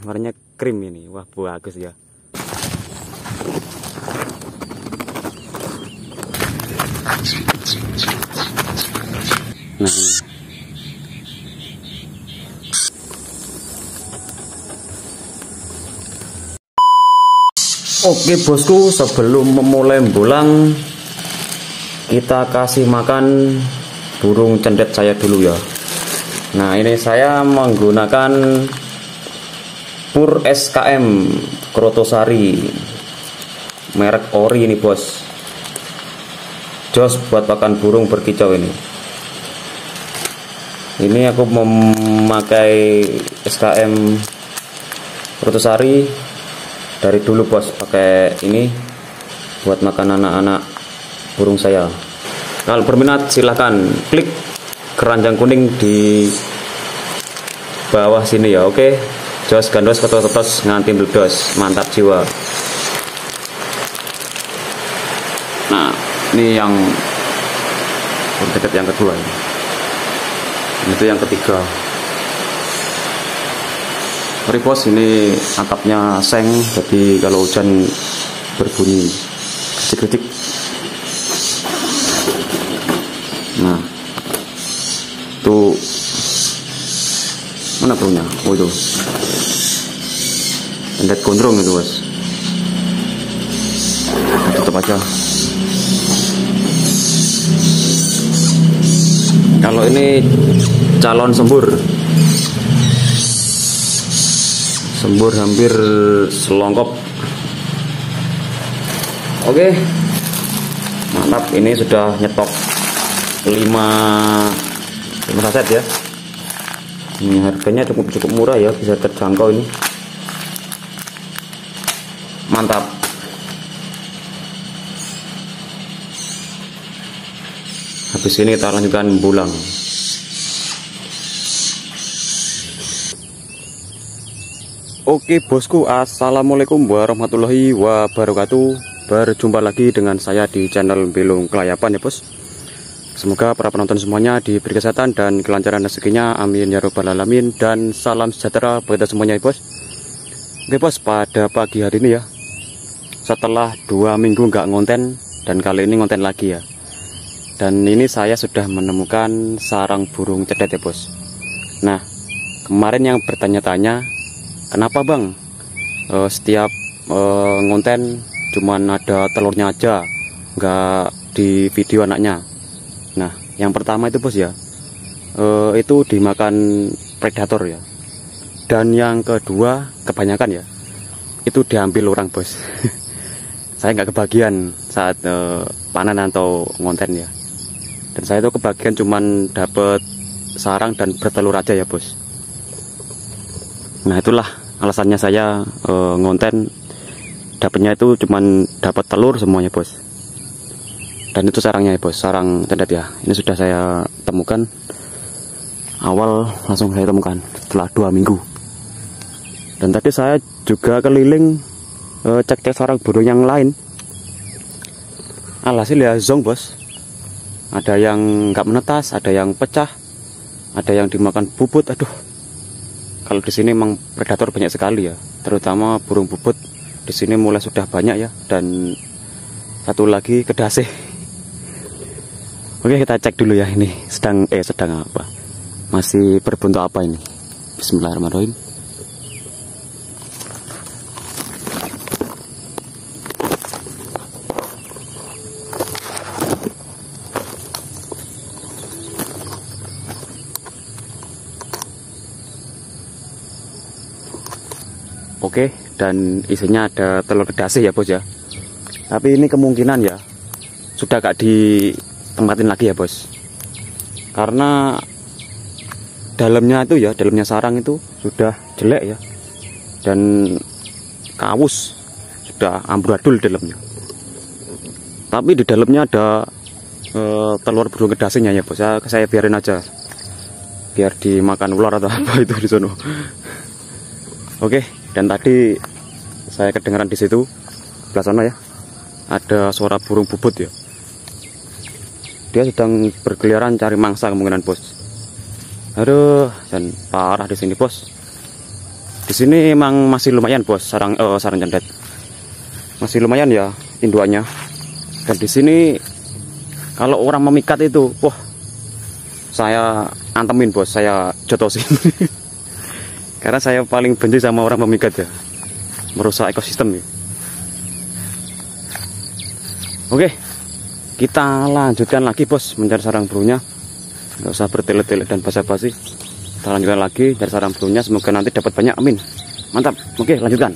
warnanya krim ini. Wah, bagus ya. Nah, oke bosku, sebelum memulai bolang, kita kasih makan burung cendet saya dulu ya. Nah, ini saya menggunakan Pur SKM Krotosari, merek ori ini bos. Jos buat pakan burung berkicau ini. Ini aku memakai SKM Krotosari dari dulu bos, pakai ini buat makan anak-anak burung saya. Kalau berminat silahkan klik keranjang kuning di bawah sini ya. Oke, jos gandos ketos-ketos nganti meledos, mantap jiwa. Nah, ini yang dekat yang kedua ini. Itu yang ketiga. Sorry bos, ini atapnya seng, jadi kalau hujan berbunyi kecil-kecil. Nah, tuh mana burungnya? Oh itu, cendet gondrong itu bos. Nah, tutup aja. Kalau ini calon sembur hampir selongkop. Oke, mantap. Ini sudah nyetok 5 saset ya. Ini harganya cukup murah ya, bisa terjangkau ini. Mantap. Habis ini kita lanjutkan bolang. Oke bosku, assalamualaikum warahmatullahi wabarakatuh. Berjumpa lagi dengan saya di channel Belung Kelayapan ya bos. Semoga para penonton semuanya diberi kesehatan dan kelancaran rezekinya, amin ya robbal alamin. Dan salam sejahtera buat kita semuanya ya bos. Oke bos, pada pagi hari ini ya, setelah 2 minggu nggak ngonten, dan kali ini ngonten lagi ya. Dan ini saya sudah menemukan sarang burung cendet ya bos. Nah, kemarin yang bertanya-tanya, kenapa bang setiap ngonten cuman ada telurnya aja, nggak di video anaknya? Nah, yang pertama itu bos ya, itu dimakan predator ya. Dan yang kedua, kebanyakan ya, itu diambil orang bos. Saya nggak kebagian saat panen atau ngonten ya. Dan saya itu kebagian cuman dapet sarang dan bertelur aja ya bos. Nah, itulah alasannya saya ngonten, dapatnya itu cuman dapat telur semuanya bos. Dan itu sarangnya ya bos, sarang cendet ya. Ini sudah saya temukan, awal langsung saya temukan setelah 2 minggu. Dan tadi saya juga keliling cek-cek sarang burung yang lain. Alhasil ya zong bos. Ada yang nggak menetas, ada yang pecah, ada yang dimakan bubut. Aduh, kalau di sini memang predator banyak sekali ya, terutama burung bubut di sini mulai sudah banyak ya. Dan satu lagi kedasih. Oke, kita cek dulu ya, ini sedang apa? Masih berbentuk apa ini? Bismillahirrahmanirrahim. Oke, dan isinya ada telur kedasih ya bos ya. Tapi ini kemungkinan ya sudah gak ditempatin lagi ya bos, karena dalamnya itu ya, dalamnya sarang itu sudah jelek ya, dan kawus, sudah amburadul dalamnya. Tapi di dalamnya ada telur burung kedasihnya ya bos. Saya biarin aja, biar dimakan ular atau apa itu di sana. Oke, dan tadi saya kedengaran di situ sebelah sana ya, ada suara burung bubut ya. Dia sedang berkeliaran cari mangsa kemungkinan bos. Aduh, dan parah di sini bos. Di sini emang masih lumayan bos sarang cendet. Masih lumayan ya induannya. Dan di sini kalau orang memikat itu, wah, saya antemin bos, saya jotosin. Karena saya paling benci sama orang memikat ya, merusak ekosistem ya. Oke, kita lanjutkan lagi bos mencari sarang burungnya. Nggak usah bertele-tele dan basa-basi. Kita lanjutkan lagi cari sarang burungnya, semoga nanti dapat banyak, amin. Mantap. Oke, lanjutkan.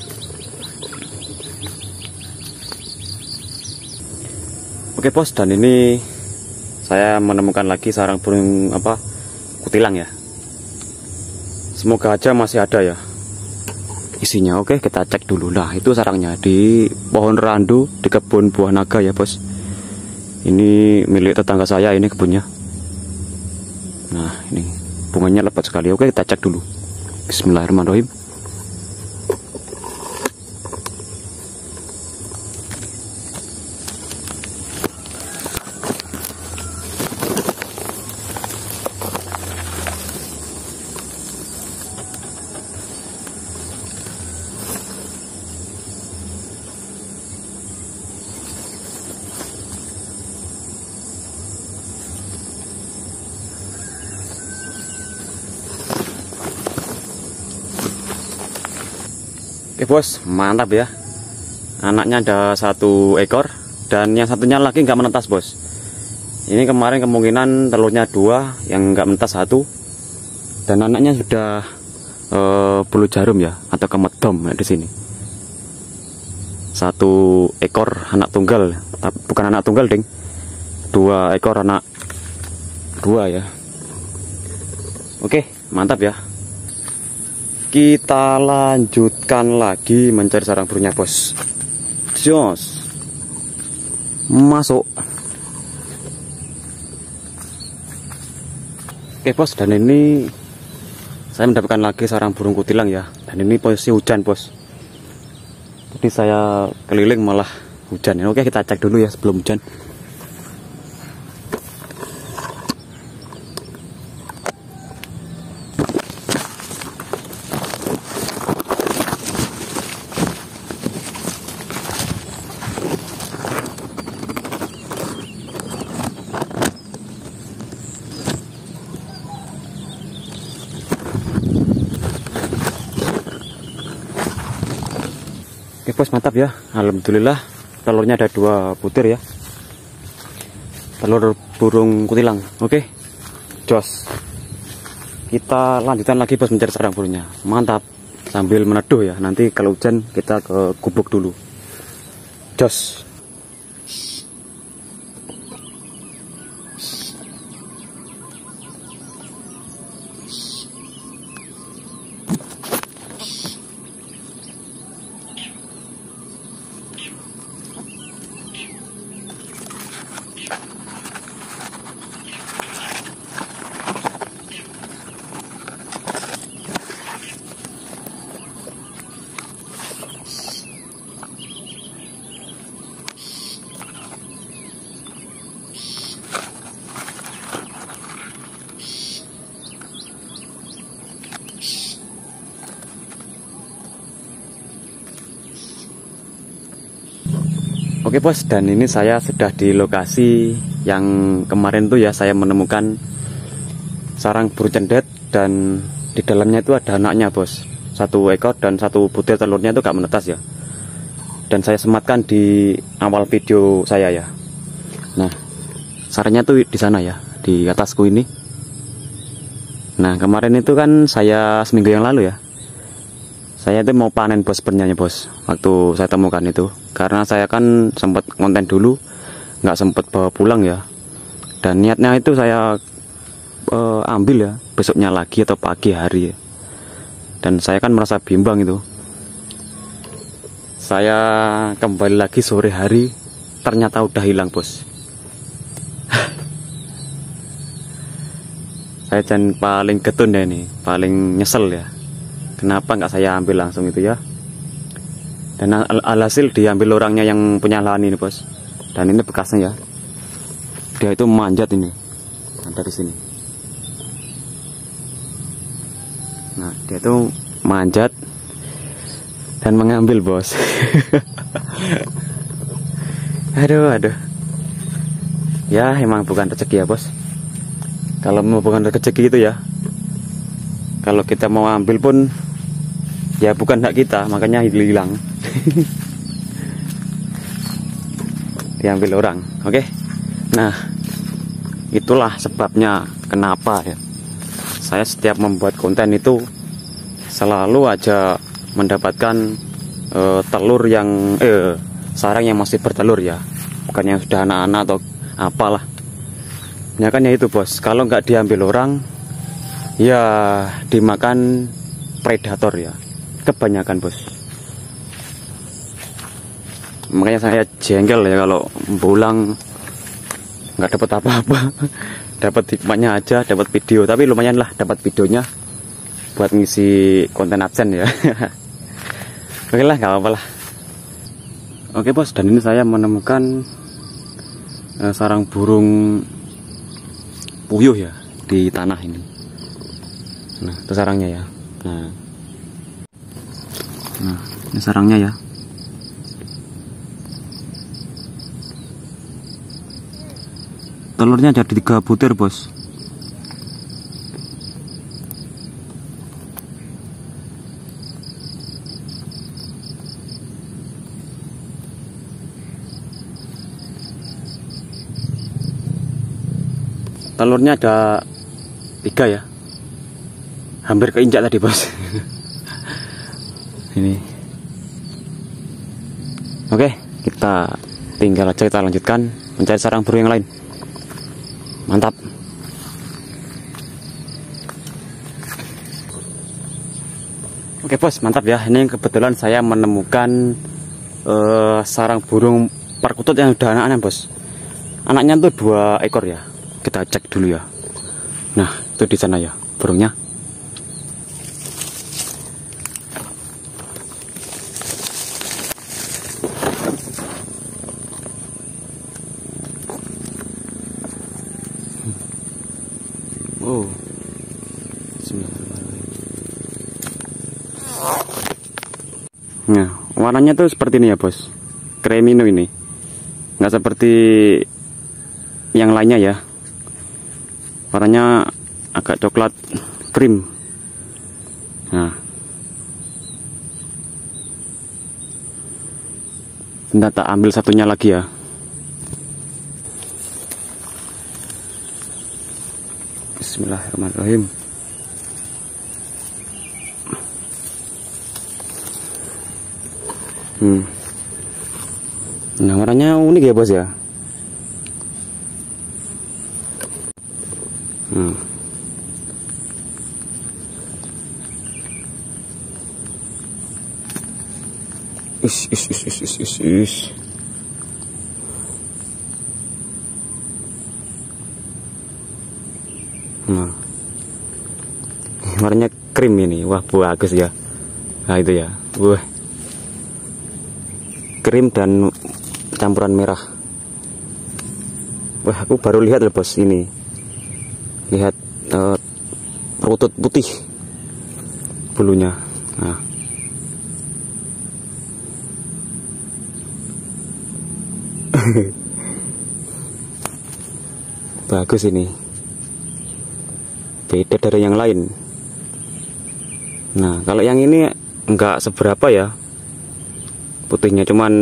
Oke bos, dan ini saya menemukan lagi sarang burung kutilang ya. Semoga aja masih ada ya isinya. Oke, kita cek dulu. Nah, itu sarangnya di pohon randu di kebun buah naga ya bos. Ini milik tetangga saya, ini kebunnya. Nah, ini bunganya lebat sekali. Oke, kita cek dulu. Bismillahirrahmanirrahim. Oke bos, mantap ya. Anaknya ada 1 ekor dan yang satunya lagi nggak menetas bos. Ini kemarin kemungkinan telurnya 2, yang nggak menetas 1. Dan anaknya sudah bulu jarum ya, atau kemedom di sini. 1 ekor anak tunggal, bukan anak tunggal ding. 2 ekor anak 2 ya. Oke, mantap ya. Kita lanjutkan lagi mencari sarang burungnya bos. Jos, masuk. Oke bos, dan ini saya mendapatkan lagi sarang burung kutilang ya. Dan ini posisi hujan bos. Jadi saya keliling malah hujan. Oke, kita cek dulu ya sebelum hujan. Oke bos, mantap ya. Alhamdulillah telurnya ada 2 butir ya. Telur burung kutilang. Oke, jos. Kita lanjutkan lagi bos mencari sarang burungnya. Mantap. Sambil meneduh ya. Nanti kalau hujan kita ke gubuk dulu. Jos. Oke bos, dan ini saya sudah di lokasi yang kemarin tuh ya, saya menemukan sarang burung cendet dan di dalamnya itu ada anaknya bos, 1 ekor dan 1 butir telurnya itu gak menetas ya. Dan saya sematkan di awal video saya ya. Nah, sarangnya tuh di sana ya, di atasku ini. Nah, kemarin itu kan saya seminggu yang lalu ya, saya itu mau panen bos sebenarnya bos, waktu saya temukan itu. Karena saya kan sempat konten dulu, nggak sempat bawa pulang ya. Dan niatnya itu saya ambil ya, besoknya lagi atau pagi hari ya. Dan saya kan merasa bimbang itu. Saya kembali lagi sore hari, ternyata udah hilang bos. Saya jangan paling getun ya ini, paling nyesel ya. Kenapa nggak saya ambil langsung itu ya? Dan alhasil diambil orangnya yang punya lahan ini bos. Dan ini bekasnya ya. Dia itu manjat ini. Ada di sini. Nah, dia itu manjat dan mengambil, bos. Aduh. Ya emang bukan rezeki ya, bos. Kalau mau bukan rezeki itu ya, kalau kita mau ambil pun ya bukan hak kita, makanya hilang. Diambil orang. Oke. Nah, itulah sebabnya kenapa ya saya setiap membuat konten itu selalu aja mendapatkan telur yang sarang yang masih bertelur ya, bukan yang sudah anak-anak atau apalah. Ya kan ya itu, bos, kalau nggak diambil orang ya dimakan predator ya, kebanyakan, bos. Makanya saya jengkel ya kalau pulang nggak dapat apa-apa. Dapat hikmahnya aja, dapat video, tapi lumayan lah dapat videonya buat ngisi konten absen ya. Oke lah, nggak apa-apa lah. Oke, bos, dan ini saya menemukan sarang burung puyuh ya di tanah ini. Nah, itu sarangnya ya. Nah, ini sarangnya ya. Telurnya jadi 3 butir, bos. Telurnya ada 3 ya. Hampir keinjak tadi, bos. Ini. Oke, kita tinggal aja, kita lanjutkan mencari sarang burung yang lain. Mantap. Oke, bos, mantap ya. Ini kebetulan saya menemukan sarang burung perkutut yang udah anak-anak, bos. Anaknya tuh 2 ekor ya. Kita cek dulu ya. Nah, itu di sana ya burungnya. Oh, nah, warnanya tuh seperti ini ya, bos. Kremino ini, nggak seperti yang lainnya ya. Warnanya agak coklat krim. Nah, bentar, tak ambil satunya lagi ya. Bismillahirrahmanirrahim. Nah, warnanya unik ya, bos ya. Is. Nah, warnanya krim ini. Wah, bagus ya. Nah, itu ya. Wah, krim dan campuran merah. Wah, aku baru lihat loh, bos, ini. Lihat perutut putih bulunya. Nah, bagus ini, beda dari yang lain. Nah, kalau yang ini enggak seberapa ya putihnya, cuman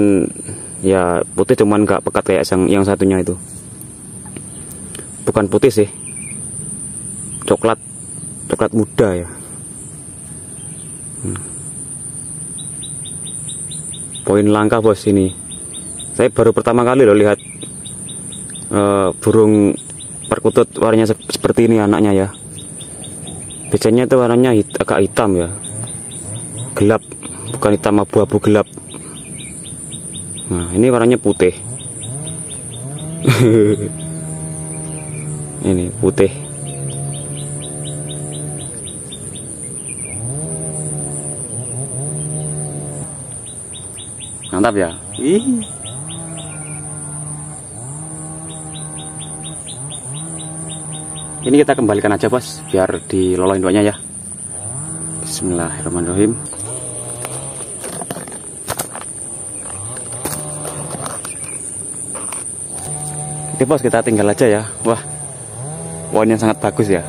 ya putih, cuman enggak pekat kayak yang satunya itu. Bukan putih sih, coklat muda ya. Poin langka, bos, ini. Saya baru pertama kali loh lihat burung perkutut warnanya seperti ini anaknya ya. Biasanya itu warnanya agak hitam ya, gelap, bukan hitam abu-abu gelap. Nah, ini warnanya putih. Ini putih. Mantap ya. Ini kita kembalikan aja, bos, biar diloloin duanya ya. Bismillahirrahmanirrahim. Oke bos, kita tinggal aja ya. Wah, warnanya sangat bagus ya.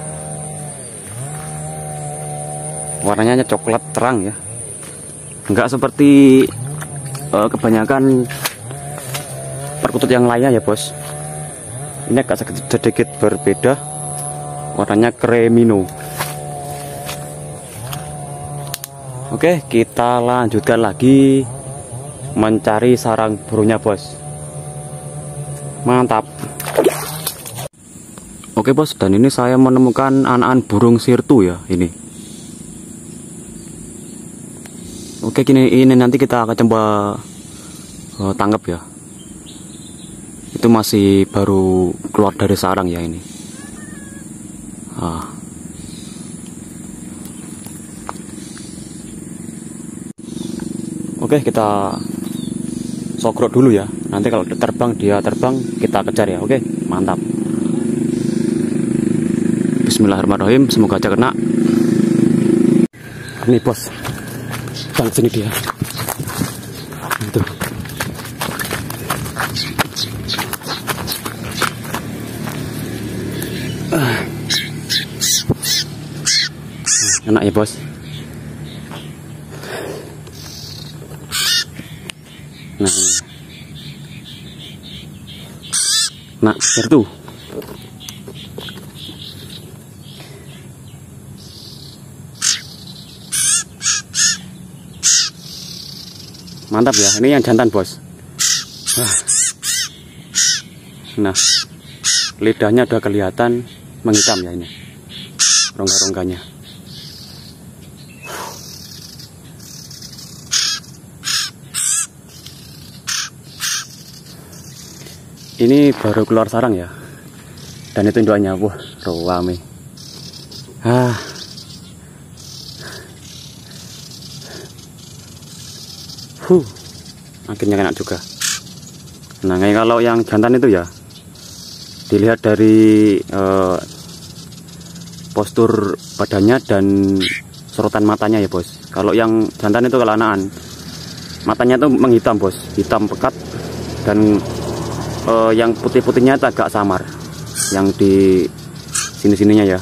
Warnanya coklat terang ya, enggak seperti kebanyakan perkutut yang lainnya ya bos. Ini agak sedikit berbeda, warnanya kremino. Oke, kita lanjutkan lagi mencari sarang burungnya bos. Mantap. Oke bos, dan ini saya menemukan anakan burung sirtu ya ini. Oke, ini nanti kita akan coba tangkap ya. Itu masih baru keluar dari sarang ya ini. Oke, kita sogrok dulu ya. Nanti kalau dia terbang kita kejar ya. Oke, mantap. Bismillahirrahmanirrahim, semoga aja kena. Ini bos, balik sini dia. Itu. Enak ya bos. Nah, itu. Mantap ya, ini yang jantan bos. Nah, lidahnya udah kelihatan menghitam ya ini, rongga-rongganya. Ini baru keluar sarang ya, dan itu induknya. Wah, rame. Akhirnya kena juga. Nah, kalau yang jantan itu ya, dilihat dari postur badannya dan sorotan matanya ya bos. Kalau yang jantan itu, kalau anakan, matanya itu menghitam bos, hitam pekat, dan yang putih-putihnya itu agak samar, yang di sini-sininya ya.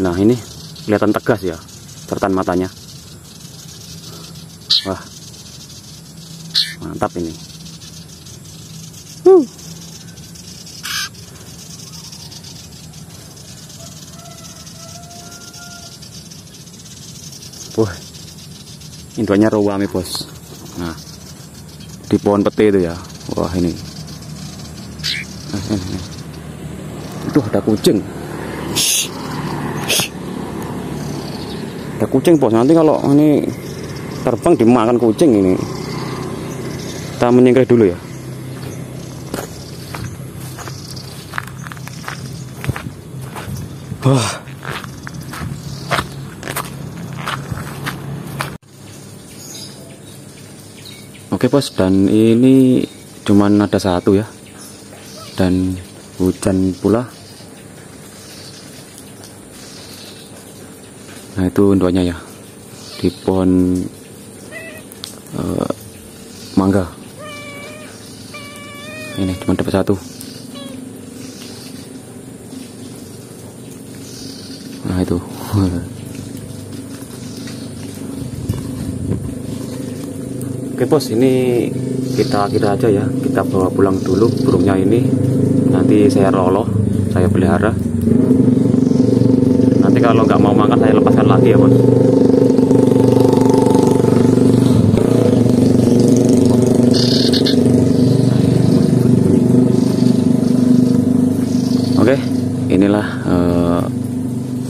Nah, ini kelihatan tegas ya sorotan matanya. Wah, mantap ini. Wah, induknya rame bos. Nah, di pohon pete itu ya. Wah, ini. Itu ada kucing. Ada kucing bos. Nanti kalau ini terbang dimakan kucing ini. Kita menyingkir dulu ya. Wah. Oke bos, dan ini cuman ada satu ya, dan hujan pula. Nah, itu induknya ya, di pohon mangga. Ini cuma dapat satu. Nah, itu. Oke bos, ini kita aja ya, kita bawa pulang dulu burungnya ini. Nanti saya roloh, saya pelihara. Nanti kalau nggak mau makan saya lepaskan lagi ya bos. Oke, inilah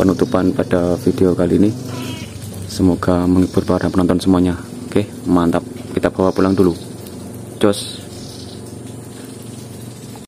penutupan pada video kali ini. Semoga menghibur para penonton semuanya. Oke, mantap. Kita bawa pulang dulu. Jos.